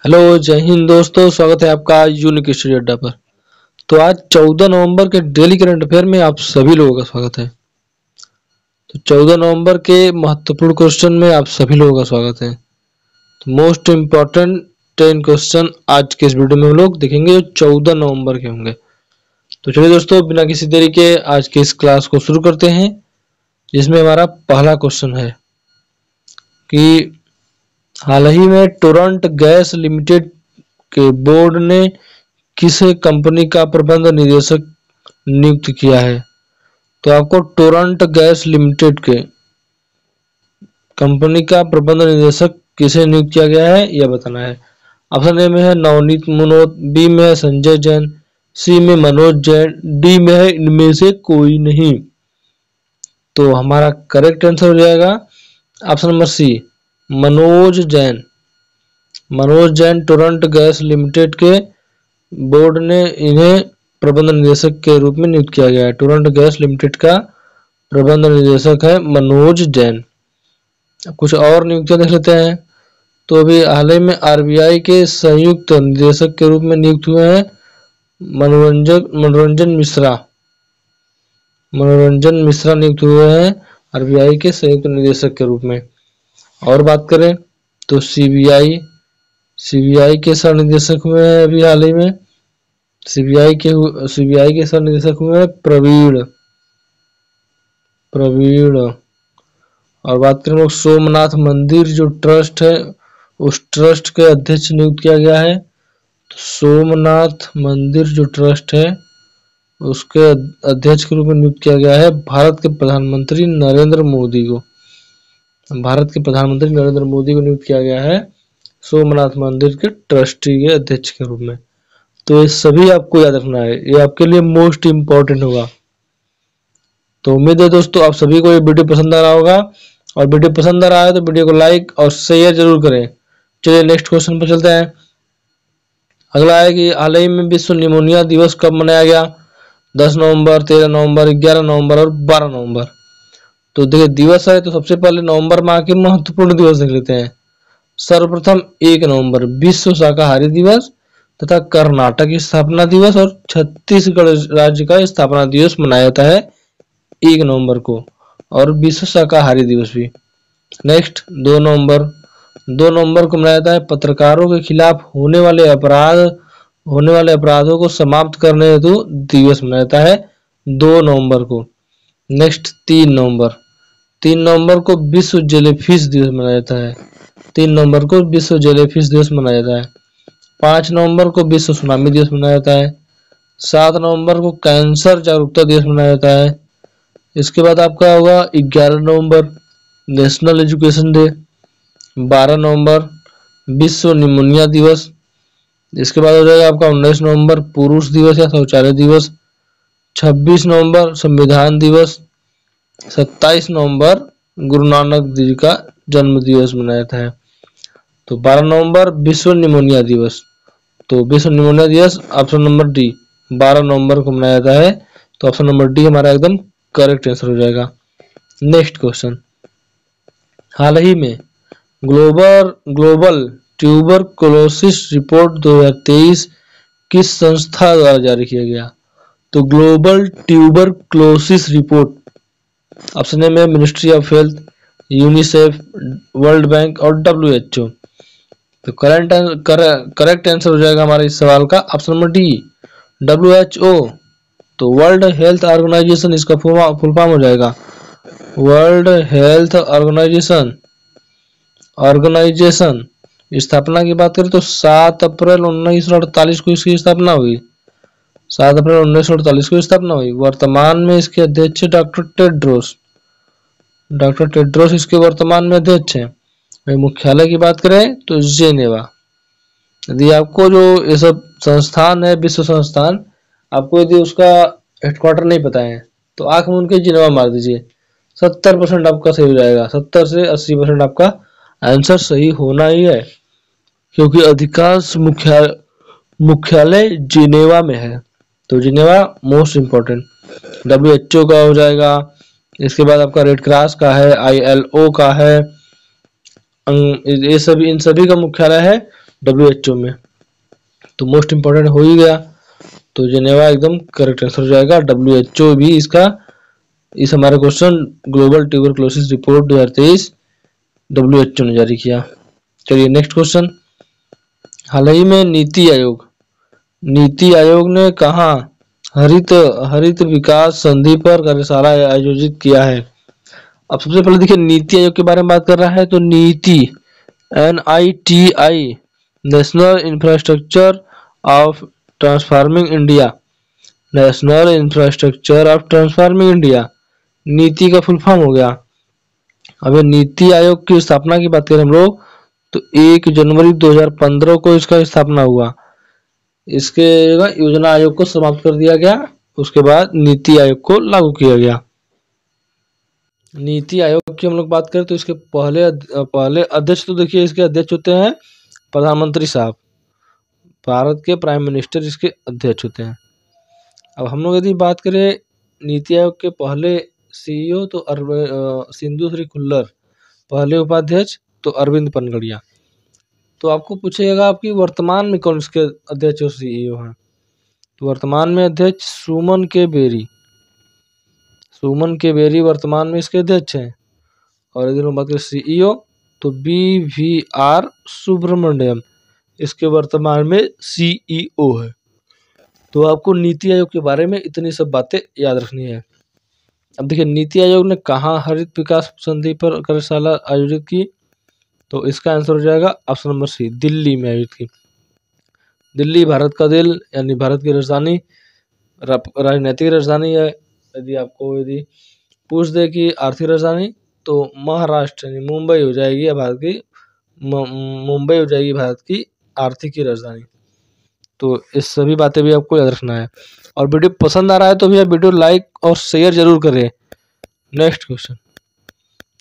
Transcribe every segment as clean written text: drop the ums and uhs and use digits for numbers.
Hello, जय हिंद दोस्तों। स्वागत है आपका यूनिक स्टडी अड्डा पर। तो आज 14 नवंबर के डेली करंट अफेयर में आप सभी लोगों का स्वागत है। तो 14 नवंबर के महत्वपूर्ण क्वेश्चन में आप सभी लोगों का स्वागत है। तो मोस्ट इम्पोर्टेंट 10 क्वेश्चन आज के इस वीडियो में हम लोग देखेंगे जो 14 नवंबर के होंगे। तो चलिए दोस्तों, बिना किसी देरी के आज के इस क्लास को शुरू करते हैं, जिसमें हमारा पहला क्वेश्चन है कि हाल ही में टोरंट गैस लिमिटेड के बोर्ड ने किस कंपनी का प्रबंध निदेशक नियुक्त किया है। तो आपको टोरंट गैस लिमिटेड के कंपनी का प्रबंध निदेशक किसे नियुक्त किया गया है यह बताना है। ऑप्शन ए में है नवनीत मनोत, बी में है संजय जैन, सी में मनोज जैन, डी में है इनमें से कोई नहीं। तो हमारा करेक्ट आंसर हो जाएगा option number C, Manoj Jain. Manoj Jain Torrent Gas Limited के बोर्ड ने इन्हें प्रबंध निदेशक के रूप में नियुक्त किया गया है। टोरंट गैस लिमिटेड का प्रबंध निदेशक है मनोज जैन। कुछ और नियुक्तियां देख लेते हैं। तो अभी हाल ही में आरबीआई के संयुक्त निदेशक के रूप में नियुक्त हुए हैं मनोरंजन मिश्रा। मनोरंजन मिश्रा नियुक्त हुए हैं आरबीआई के संयुक्त निदेशक के रूप में। और बात करें तो सीबीआई के सह निदेशक हुए हैं अभी हाल ही में। सीबीआई के सह निदेशक हुए हैं प्रवीण। और बात करें लोग सोमनाथ मंदिर जो ट्रस्ट है, उस ट्रस्ट के अध्यक्ष नियुक्त किया गया है। तो सोमनाथ मंदिर जो ट्रस्ट है उसके अध्यक्ष के रूप में नियुक्त किया गया है भारत के प्रधानमंत्री नरेंद्र मोदी को। भारत के प्रधानमंत्री नरेंद्र मोदी को नियुक्त किया गया है सोमनाथ मंदिर के ट्रस्टी के अध्यक्ष के रूप में। तो ये सभी आपको याद रखना है, ये आपके लिए मोस्ट इम्पोर्टेंट होगा। तो उम्मीद है दोस्तों आप सभी को ये वीडियो पसंद आ रहा होगा, और वीडियो पसंद आ रहा है तो वीडियो को लाइक और शेयर जरूर करें। चलिए नेक्स्ट क्वेश्चन पर चलते हैं। अगला है कि हाल ही में विश्व निमोनिया दिवस कब मनाया गया। 10 नवंबर, 13 नवंबर, 11 नवंबर और 12 नवंबर। तो देखिए दिवस है तो सबसे पहले नवंबर माह के महत्वपूर्ण दिवस देख लेते हैं। सर्वप्रथम 1 नवंबर विश्व शाकाहारी दिवस तथा कर्नाटक की स्थापना दिवस और छत्तीसगढ़ राज्य का स्थापना दिवस मनाया जाता है 1 नवंबर को, और विश्व शाकाहारी दिवस भी। नेक्स्ट 2 नवंबर को मनाया जाता है पत्रकारों के खिलाफ होने वाले अपराधों को समाप्त करने हेतु दिवस मनाया जाता है 2 नवंबर को। नेक्स्ट 3 नवंबर को विश्व जेलीफिश दिवस मनाया जाता है। 3 नवंबर को विश्व जेलीफिश दिवस मनाया जाता है। 5 नवंबर को विश्व सुनामी दिवस मनाया जाता है। 7 नवंबर को कैंसर जागरूकता दिवस मनाया जाता है। इसके बाद आपका होगा 11 नवंबर नेशनल एजुकेशन डे। 12 नवंबर विश्व निमोनिया दिवस। इसके बाद हो जाएगा आपका 19 नवंबर पुरुष दिवस या शौचालय दिवस। 26 नवंबर संविधान दिवस। 27 नवंबर गुरु नानक जी का जन्म दिवस मनाया जाता है। तो 12 नवंबर विश्व निमोनिया दिवस। तो विश्व निमोनिया दिवस ऑप्शन नंबर डी 12 नवंबर को मनाया जाता है। तो ऑप्शन नंबर डी हमारा एकदम करेक्ट आंसर हो जाएगा। नेक्स्ट क्वेश्चन, हाल ही में ग्लोबल ट्यूबरकुलोसिस रिपोर्ट 2023 किस संस्था द्वारा जारी किया गया। तो global tuberculosis report option A में ministry of health, UNICEF, World Bank और WHO। तो करेक्ट आंसर हो जाएगा हमारे इस सवाल का ऑप्शन नंबर डी WHO। तो वर्ल्ड हेल्थ ऑर्गेनाइजेशन इसका फुल फॉर्म हो जाएगा। वर्ल्ड हेल्थ ऑर्गेनाइजेशन स्थापना की बात करें तो 7 अप्रैल 1948 को इसकी स्थापना हुई। 7 अप्रैल 1948 को स्थापना हुई। वर्तमान में इसके अध्यक्ष डॉक्टर टेड्रोस इसके वर्तमान में अध्यक्ष हैं। मुख्यालय की बात करें तो जेनेवा। यदि आपको जो ये सब संस्थान है, विश्व संस्थान, आपको यदि उसका हेडक्वार्टर नहीं पता है तो आंख मूंद के जेनेवा मार दीजिए, 70% आपका सही हो जाएगा। 70 से 80% आपका आंसर सही होना ही है, क्योंकि अधिकांश मुख्यालय जिनेवा में है। तो जिनेवा मोस्ट इंपॉर्टेंट। WHO का हो जाएगा। इसके बाद आपका रेड क्रॉस का है, ILO का है, इन सभी का मुख्यालय है WHO में। तो मोस्ट इम्पोर्टेंट हो ही गया, तो जेनेवा एकदम करेक्ट आंसर हो जाएगा। WHO भी इसका, इस हमारे question global tuberculosis report 2023 WHO ने जारी किया। चलिए नेक्स्ट क्वेश्चन, हाल ही में नीति आयोग ने कहा हरित हरित विकास संधि पर कार्यशाला आयोजित किया है। अब सबसे पहले देखिए नीति आयोग के बारे में बात कर रहा है, तो नीति NITI national infrastructure of transforming India, national infrastructure of transforming India नीति का फुल फॉर्म हो गया। अब ये नीति आयोग की स्थापना की बात करें हम लोग, तो 1 जनवरी 2015 को इसका स्थापना हुआ। इसके योजना आयोग को समाप्त कर दिया गया, उसके बाद नीति आयोग को लागू किया गया। नीति आयोग की हम लोग बात करें तो इसके पहले अध्यक्ष, तो देखिए इसके अध्यक्ष होते हैं प्रधानमंत्री साहब, भारत के प्राइम मिनिस्टर इसके अध्यक्ष होते हैं। अब हम लोग यदि बात करें नीति आयोग के पहले CEO तो सिंधु श्री खुल्लर, पहले उपाध्यक्ष तो अरविंद पनगड़िया। तो आपको पूछेगा आपकी वर्तमान में कौन इसके अध्यक्ष और CEO हैं, तो वर्तमान में अध्यक्ष सुमन के बेरी वर्तमान में इसके अध्यक्ष हैं। और यदि हम बात करें CEO तो BVR सुब्रमण्यम इसके वर्तमान में CEO है। तो आपको नीति आयोग के बारे में इतनी सब बातें याद रखनी है। अब देखिए नीति आयोग ने कहाँ हरित विकास संधि पर कार्यशाला आयोजित की, तो इसका आंसर हो जाएगा ऑप्शन नंबर C, दिल्ली में आयोजित की। दिल्ली भारत का दिल यानी भारत की राजधानी, राजनीतिक राजधानी है। यदि पूछ दे कि आर्थिक राजधानी, तो महाराष्ट्र यानी मुंबई हो जाएगी भारत की आर्थिक की राजधानी। तो इस सभी बातें भी आपको याद रखना है। और वीडियो पसंद आ रहा है तो भैया वीडियो लाइक और शेयर जरूर करें। नेक्स्ट क्वेश्चन,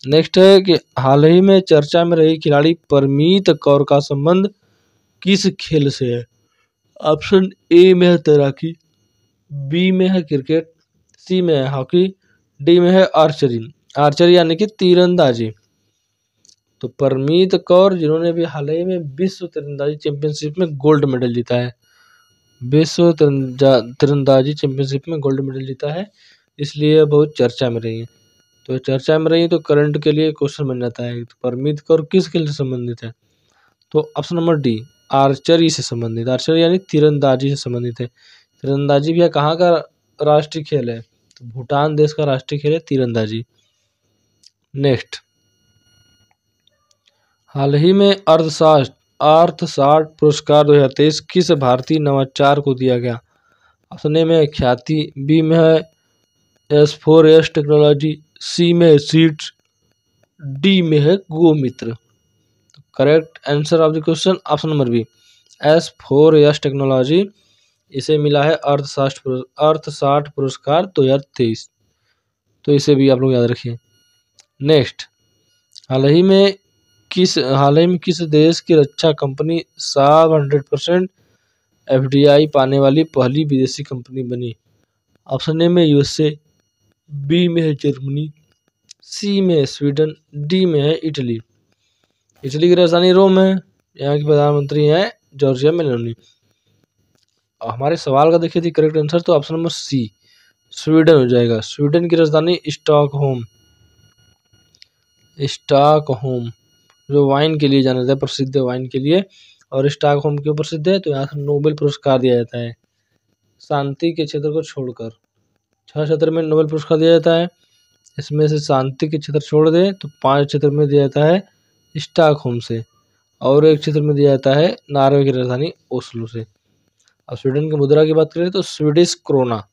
नेक्स्ट है कि हाल ही में चर्चा में रही खिलाड़ी परमीत कौर का संबंध किस खेल से है। ऑप्शन A में है तैराकी, B में है क्रिकेट, C में है हॉकी, D में है आर्चरी यानी कि तीरंदाजी। तो परमीत कौर जिन्होंने भी हाल ही में विश्व तीरंदाजी चैंपियनशिप में गोल्ड मेडल जीता है, विश्व तीरंदाजी चैंपियनशिप में गोल्ड मेडल जीता है, इसलिए बहुत चर्चा में रही है। तो चर्चा में रही तो करंट के लिए क्वेश्चन बन जाता है। तो परमीत कौर किस खेल से संबंधित है, तो ऑप्शन नंबर D, आर्चरी से संबंधित। आर्चरी यानी तीरंदाजी से संबंधित है। तीरंदाजी भी कहाँ का राष्ट्रीय खेल है, तो भूटान देश का राष्ट्रीय खेल है तीरंदाजी। नेक्स्ट, हाल ही में अर्थशास्त्र पुरस्कार 2023 किस भारतीय नवाचार को दिया गया। ऑप्शन A में है ख्याति, B में है S4S टेक्नोलॉजी, C में है सीड्स, D में है गोमित्र। Correct answer of the question option number B, S4S technology, इसे मिला है अर्थशास्त्र पुरस्कार 2023। तो इसे भी आप लोग याद रखिए। नेक्स्ट, हाल ही में किस देश की रक्षा कंपनी 100% FDI पाने वाली पहली विदेशी कंपनी बनी। ऑप्शन A में USA, B में है जर्मनी, C में है स्वीडन, D में है इटली। इटली की राजधानी रोम है, यहाँ के प्रधानमंत्री हैं जॉर्जिया मेलोनी। हमारे सवाल का देखिए थी करेक्ट आंसर, तो ऑप्शन नंबर C, स्वीडन हो जाएगा। स्वीडन की राजधानी स्टॉकहोम जो वाइन के लिए जाना जाता है, प्रसिद्ध है वाइन के लिए। और स्टॉकहोम क्यों प्रसिद्ध है, तो यहाँ से नोबेल पुरस्कार दिया जाता है शांति के क्षेत्र को छोड़कर। 6 क्षेत्र में नोबेल पुरस्कार दिया जाता है, इसमें से शांति के क्षेत्र छोड़ दे तो 5 क्षेत्र में दिया जाता है स्टॉकहोम से, और एक क्षेत्र में दिया जाता है नॉर्वे की राजधानी ओस्लो से। अब स्वीडन की मुद्रा की बात करें तो स्वीडिश क्रोना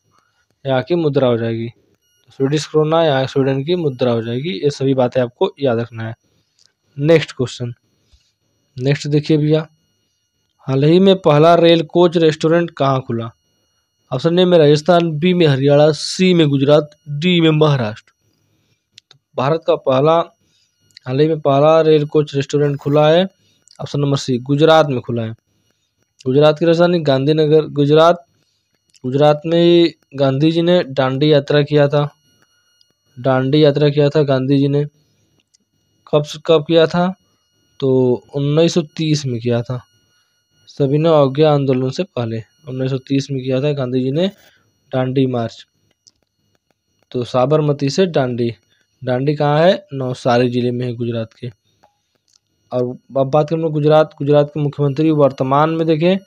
यहाँ की मुद्रा हो जाएगी। स्वीडिश क्रोना यहाँ स्वीडन की मुद्रा हो जाएगी। ये सभी बातें आपको याद रखना है। नेक्स्ट क्वेश्चन, नेक्स्ट देखिए भैया, हाल ही में पहला रेल कोच रेस्टोरेंट कहाँ खुला। ऑप्शन A में राजस्थान, B में हरियाणा, C में गुजरात, D में महाराष्ट्र। तो भारत का हाल ही में पहला रेल कोच रेस्टोरेंट खुला है, ऑप्शन नंबर C, गुजरात में खुला है। गुजरात की राजधानी गांधीनगर। गुजरात में गांधी जी ने दांडी यात्रा किया था गांधी जी ने। कब किया था, तो 1930 में किया था। सविनय अवज्ञा आंदोलन से पहले 1930 में किया था गांधी जी ने दांडी मार्च। तो साबरमती से दांडी, दांडी कहाँ है? नवसारी जिले में है, गुजरात के। और अब बात करें गुजरात के मुख्यमंत्री वर्तमान में देखें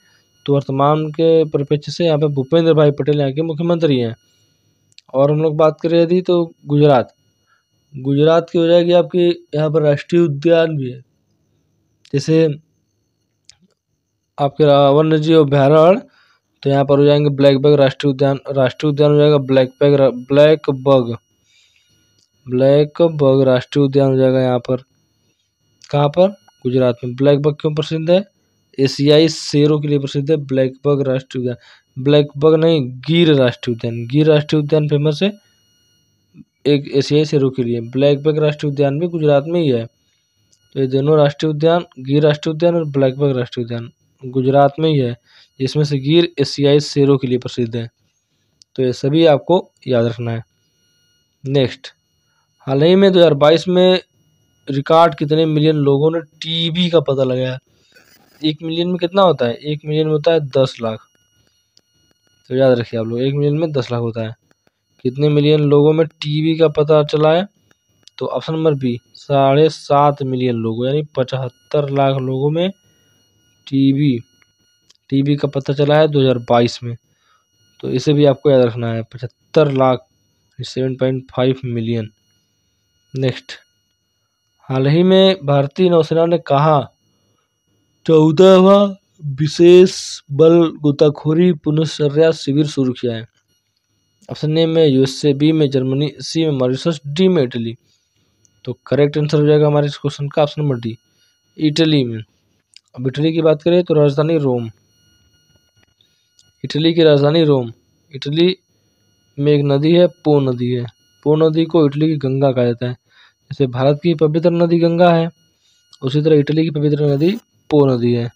तो वर्तमान के परिप्रेक्ष्य से यहाँ पे भूपेंद्र भाई पटेल यहाँ के मुख्यमंत्री हैं। और हम लोग बात करें यदि तो गुजरात की हो जाएगी आपकी, यहाँ पर राष्ट्रीय उद्यान भी है, जैसे आपके वन्य जीव अभ्यारण्य, तो यहाँ पर हो जाएंगे ब्लैक बग राष्ट्रीय उद्यान हो जाएगा ब्लैक बग राष्ट्रीय उद्यान हो जाएगा यहाँ पर। कहाँ पर? गुजरात में। ब्लैक बग क्यों प्रसिद्ध है? एशियाई शेरों के लिए प्रसिद्ध है ब्लैक बग राष्ट्रीय उद्यान। ब्लैक बग नहीं, गिर राष्ट्रीय उद्यान, गिर राष्ट्रीय उद्यान फेमस है एक एशियाई शेरों के लिए। ब्लैक बग राष्ट्रीय उद्यान भी गुजरात में ही है। तो ये दोनों राष्ट्रीय उद्यान, गिर राष्ट्रीय उद्यान और ब्लैक बग राष्ट्रीय उद्यान गुजरात में ही है, जिसमें से गिर एशियाई शेरों के लिए प्रसिद्ध है। तो ये सभी आपको याद रखना है। नेक्स्ट, हाल ही में 2022 में रिकॉर्ड कितने मिलियन लोगों ने टीबी का पता लगाया? 1 मिलियन में कितना होता है? 1 मिलियन में होता है 10 लाख। तो याद रखिए आप लोग, 1 मिलियन में 10 लाख होता है। कितने मिलियन लोगों में टीबी का पता चला है? तो ऑप्शन नंबर बी, 7.5 मिलियन लोगों, यानी 75 लाख लोगों में टीबी का पता चला है 2022 में। तो इसे भी आपको याद रखना है, 75 लाख, 7.5 मिलियन। नेक्स्ट, हाल ही में भारतीय नौसेना ने कहा 14वां विशेष बल गोताखोरी पुनश्चर्या शिविर शुरू किया है? ऑप्शन ए में यूएसए, बी में जर्मनी, सी में मॉरिशस, डी में इटली। तो करेक्ट आंसर हो जाएगा हमारे इस क्वेश्चन का ऑप्शन नंबर डी, इटली में। अब इटली की बात करें तो राजधानी रोम, इटली की राजधानी रोम। इटली में एक नदी है, पो नदी है। पो नदी को इटली की गंगा कहा जाता है। जैसे भारत की पवित्र नदी गंगा है, उसी तरह इटली की पवित्र नदी पो नदी है।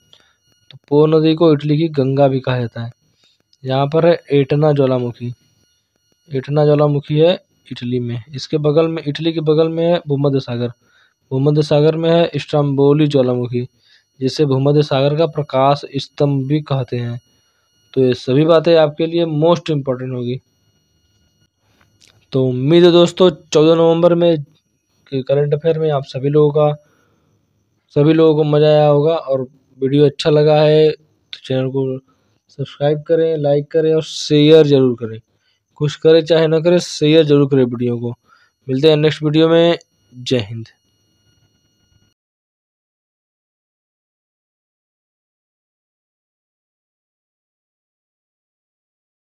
तो पो नदी को इटली की गंगा भी कहा जाता है। यहाँ पर है एटना ज्वालामुखी, एटना ज्वालामुखी है इटली में। इसके बगल में, इटली के बगल में है भूमध्य सागर, भूमध्य सागर में है स्ट्रोम्बोली ज्वालामुखी, जिसे भूमध्य सागर का प्रकाश स्तंभ भी कहते हैं। तो ये सभी बातें आपके लिए मोस्ट इम्पोर्टेंट होगी। तो उम्मीद है दोस्तों 14 नवंबर में करंट अफेयर में आप सभी लोगों को मज़ा आया होगा। और वीडियो अच्छा लगा है तो चैनल को सब्सक्राइब करें, लाइक करें और शेयर जरूर करें। कुछ करें चाहे ना करें, शेयर जरूर करें वीडियो को। मिलते हैं नेक्स्ट वीडियो में। जय हिंद।